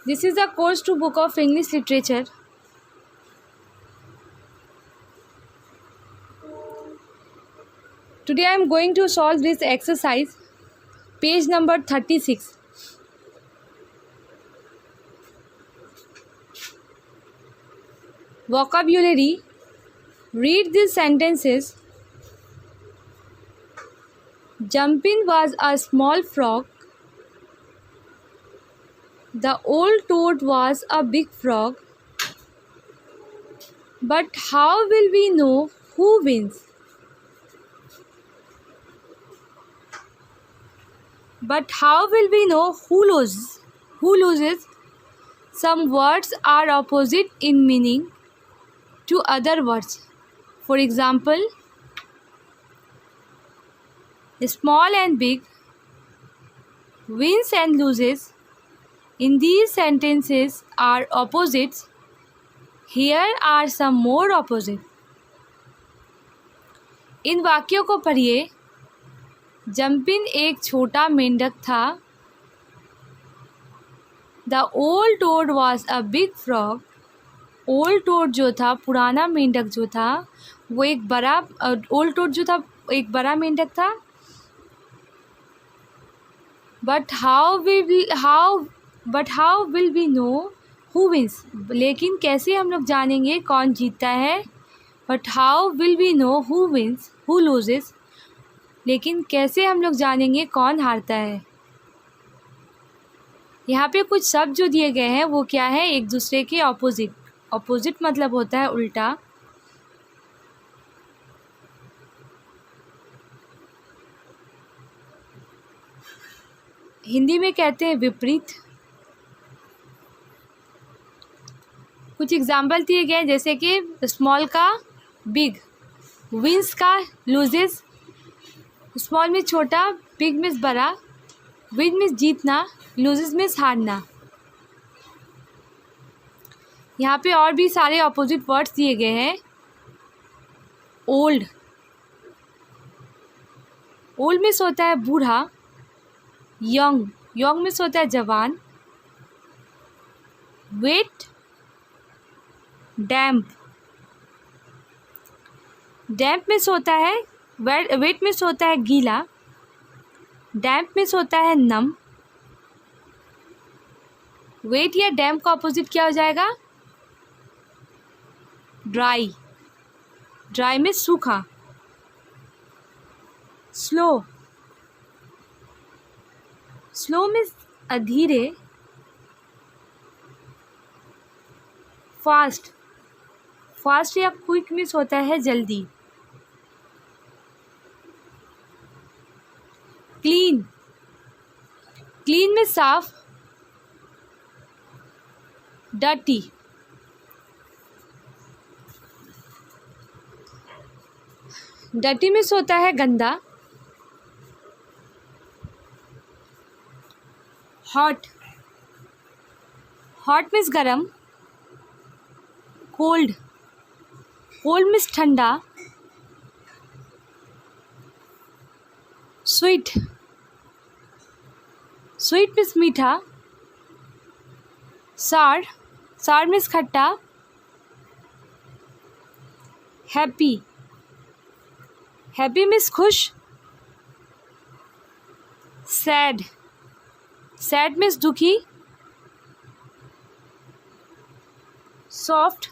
This is a course to book of English literature. Today I am going to solve this exercise, page number 36. Vocabulary. Read these sentences. Jumpin was a small frog. The old toad was a big frog. But how will we know who wins? But how will we know who loses? Who loses? Some words are opposite in meaning to other words. For example, small and big, wins and loses. In these sentences are opposites. Here are some more opposite. इन वाक्यों को पढ़िए. जंपिन एक छोटा मेंढक था. The old toad was a big frog. Old toad जो था, पुराना मेंढक जो था, वो एक बड़ा ओल्ड टोड जो था एक बड़ा मेंढक था. But how will we know who wins. लेकिन कैसे हम लोग जानेंगे कौन जीतता है. But how will we know who wins, who loses. लेकिन कैसे हम लोग जानेंगे कौन हारता है. यहाँ पे कुछ शब्द जो दिए गए हैं वो क्या है, एक दूसरे के ऑपोजिट. ऑपोजिट मतलब होता है उल्टा. हिंदी में कहते हैं विपरीत. कुछ एग्जाम्पल दिए गए हैं जैसे कि स्मॉल का बिग, विंस का लूजेस. स्मॉल में छोटा, बिग में बड़ा, विन में जीतना, लूजेस में हारना. यहाँ पे और भी सारे ऑपोजिट वर्ड्स दिए गए हैं. ओल्ड, ओल्ड में होता है बूढ़ा. यंग, यंग में होता है जवान. वेट, डैम्प, डैम्प में होता है, वेट में होता है गीला. डैम्प में होता है नम. वेट या डैम्प का अपोजिट क्या हो जाएगा, ड्राई. ड्राई में सूखा. स्लो, स्लो में धीरे. फास्ट, फास्ट या क्विक में होता है जल्दी. क्लीन, क्लीन में साफ. डर्टी, डर्टी में होता है गंदा. हॉट, हॉट मीन्स गरम. कोल्ड, कोल्ड मीन्स ठंडा. स्वीट, स्वीट मीन्स मीठा. सार, सार मीन्स खट्टा. हैप्पी, हैप्पी मीन्स खुश. सैड, सैड मीन्स दुखी. सॉफ्ट,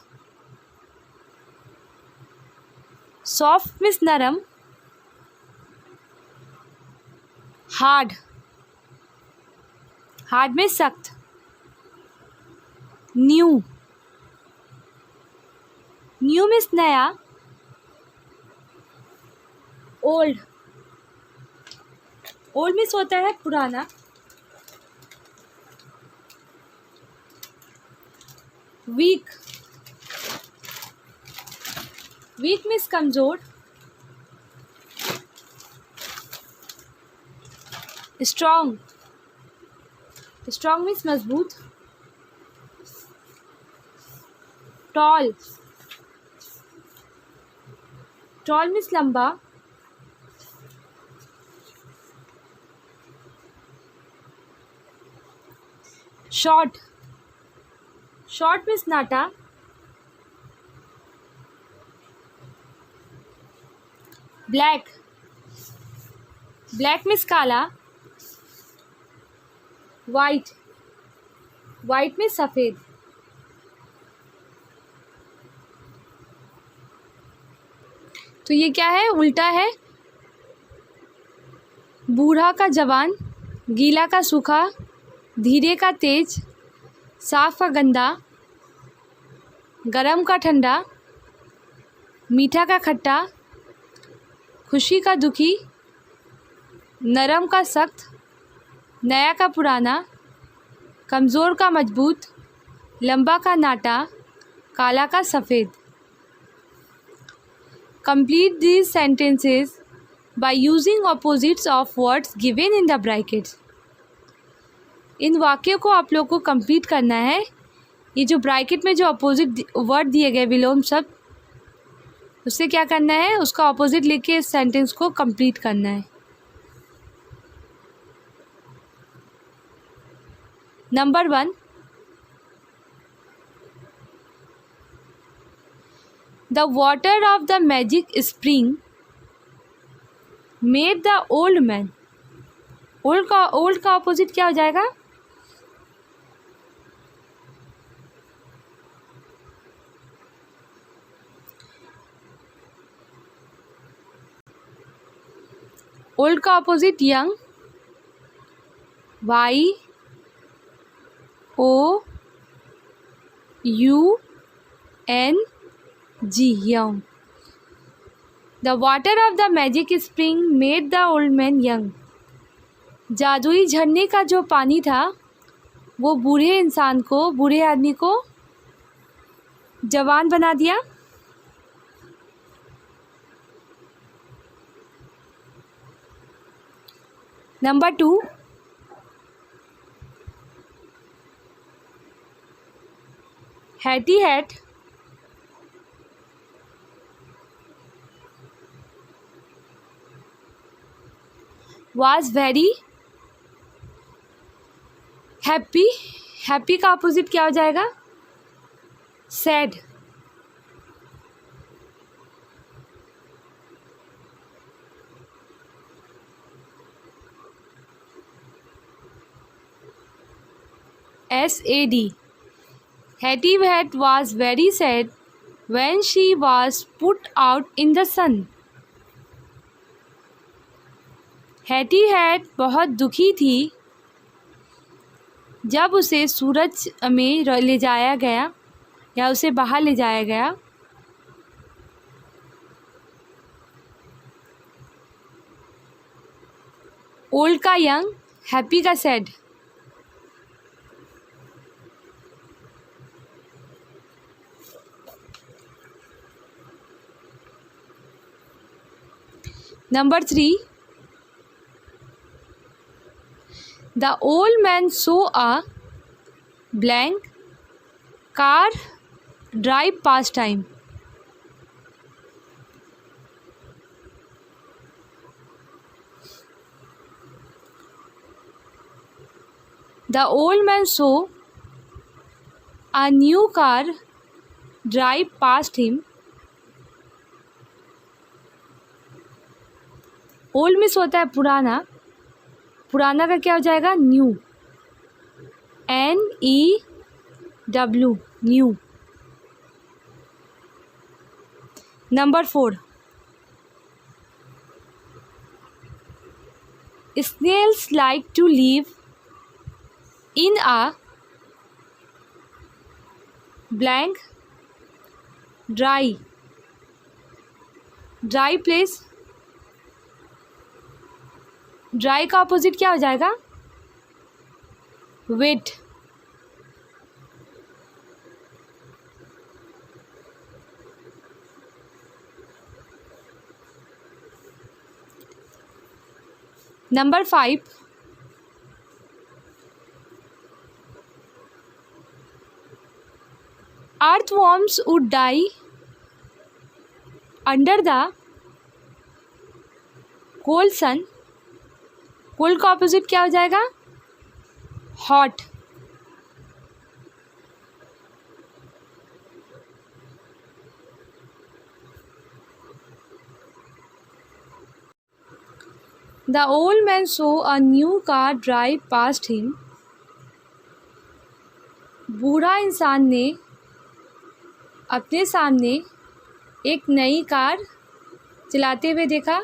सॉफ्ट मीन्स नरम. हार्ड, हार्ड में सख्त. न्यू, न्यू मीन्स नया. ओल्ड, ओल्ड मीन्स होता है पुराना. वीक, वीक मीन्स कमजोर. स्ट्रॉन्ग, स्ट्रॉन्ग मीन्स मजबूत. टॉल, टॉल मीन्स लंबा. शॉर्ट, शॉर्ट में सन्नाटा, ब्लैक, ब्लैक में काला, वाइट, वाइट में सफ़ेद। तो ये क्या है? उल्टा है। बूढ़ा का जवान, गीला का सूखा, धीरे का तेज, साफ का गंदा, गरम का ठंडा, मीठा का खट्टा, खुशी का दुखी, नरम का सख्त, नया का पुराना, कमज़ोर का मजबूत, लंबा का नाटा, काला का सफ़ेद। Complete these sentences by using opposites of words given in the brackets. इन वाक्यों को आप लोग को कंप्लीट करना है। ये जो ब्रैकेट में जो अपोजिट वर्ड दिए गए विलोम शब्द, उससे क्या करना है? उसका अपोजिट लिख के इस सेंटेंस को कंप्लीट करना है। Number 1, the water of the magic spring made the old man. Old का अपोजिट क्या हो जाएगा? ओल्ड का opposite young, YOUNG, young. The water of the magic spring made the old man young. जादुई झरने का जो पानी था वो बूढ़े आदमी को जवान बना दिया। Number 2, Hattie Hat was very happy. Happy का अपोजिट क्या हो जाएगा? Sad. SAD. Hattie Hat was very sad when she was put out in the sun. Hattie hat बहुत दुखी थी जब उसे सूरज में ले जाया गया या उसे बाहर ले जाया गया। ओल्ड का यंग, हैप्पी का sad. Number 3, the old man saw a blank car drive past him. The old man saw a new car drive past him. Old miss होता है पुराना, पुराना का क्या हो जाएगा? New, NEW, new. Number 4, snails like to live in a blank dry place. Dry का opposite क्या हो जाएगा? Wet. Number 5, earthworms would die under the cold sun. Cold का ऑपोजिट क्या हो जाएगा? Hot. The old man saw a new car drive past him. बूढ़ा इंसान ने अपने सामने एक नई कार चलाते हुए देखा।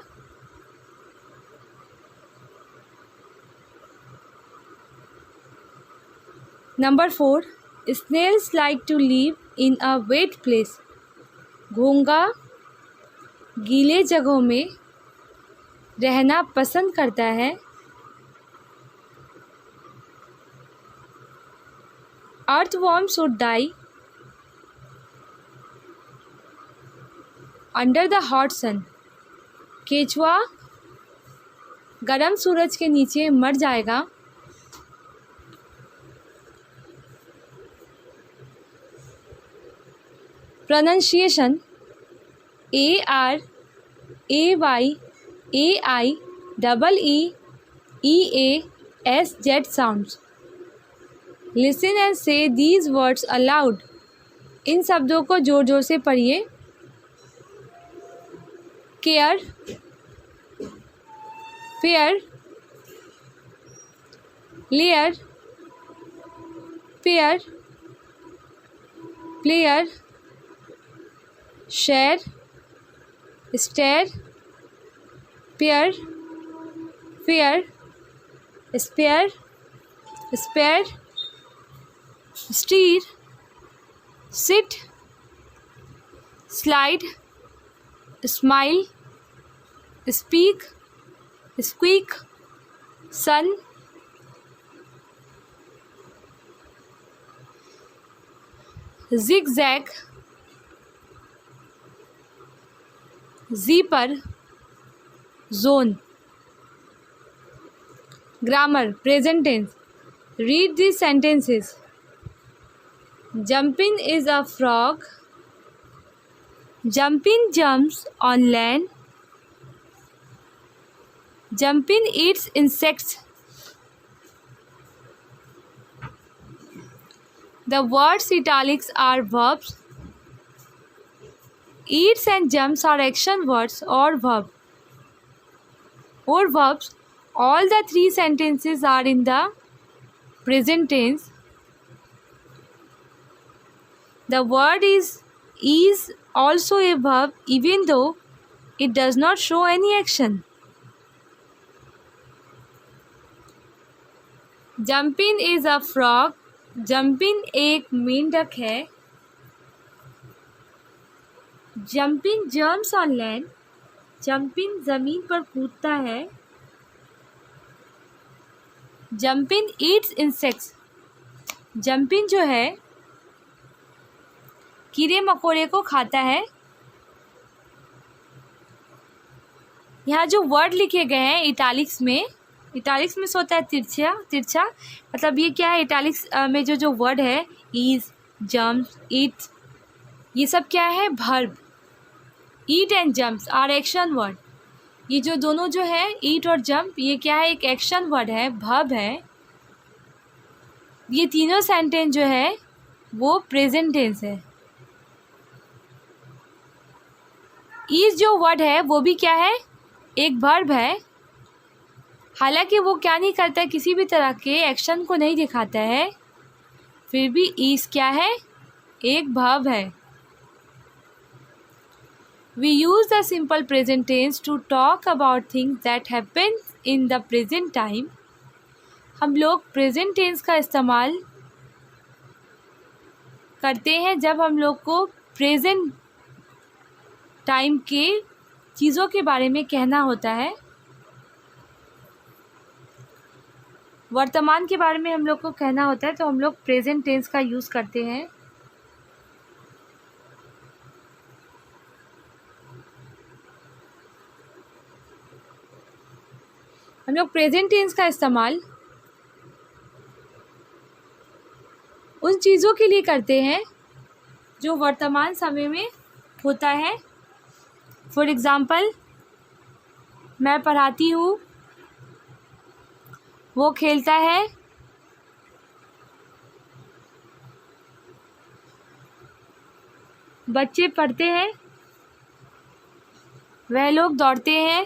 Number 4, snails like to live in a wet place. घोंघा गीले जगहों में रहना पसंद करता है। Earthworm should die under the hot sun. केचुआ गरम सूरज के नीचे मर जाएगा। Pronunciation ARAYAIEEAS sounds. Listen and say these words aloud. इन शब्दों को जोर जोर से पढ़िए। Care, fair, layer, pair, player, share, stair, pair, fair, spare, spare, steer, sit, slide, smile, speak, squeak, sun, zigzag, zipper, zone. Grammar present tense. Read these sentences. Jumpin is a frog. Jumpin jumps on land. Jumpin eats insects. The words italics are verbs. Eats and jumps are action words or verbs. All the three sentences are in the present tense. The word is also a verb even though it does not show any action. Jumpin is a frog. Jumpin एक मेंढक है। Jumpin jumps on land. Jumpin जमीन पर कूदता है। Jumpin eats insects. Jumpin जो है कीड़े मकोड़े को खाता है। यहाँ जो वर्ड लिखे गए हैं इटालिक्स में होता है तिरछा मतलब ये क्या है, इटालिक्स में जो वर्ड है इज, जम्प्स, ईट, ये सब क्या है, verb. Eat and jumps are action word. ये जो दोनों जो है ईट और जंप, ये क्या है, एक एक्शन वर्ड है, वर्ब है। ये तीनों सेंटेंस जो है वो प्रेजेंट टेंस है। इज जो वर्ड है वो भी क्या है, एक वर्ब है। हालांकि वो क्या नहीं करता है, किसी भी तरह के एक्शन को नहीं दिखाता है, फिर भी इज क्या है, एक वर्ब है। We use the simple present tense to talk about things that happen in the present time. हम लोग प्रेजेंट टेंस का इस्तेमाल करते हैं जब हम लोग को प्रेजेंट टाइम के चीज़ों के बारे में कहना होता है। वर्तमान के बारे में हम लोग को कहना होता है तो हम लोग प्रेजेंट टेंस का यूज़ करते हैं। हम लोग प्रेजेंट टेंस का इस्तेमाल उन चीज़ों के लिए करते हैं जो वर्तमान समय में होता है। फॉर एग्ज़ाम्पल, मैं पढ़ाती हूँ, वो खेलता है, बच्चे पढ़ते हैं, वह लोग दौड़ते हैं,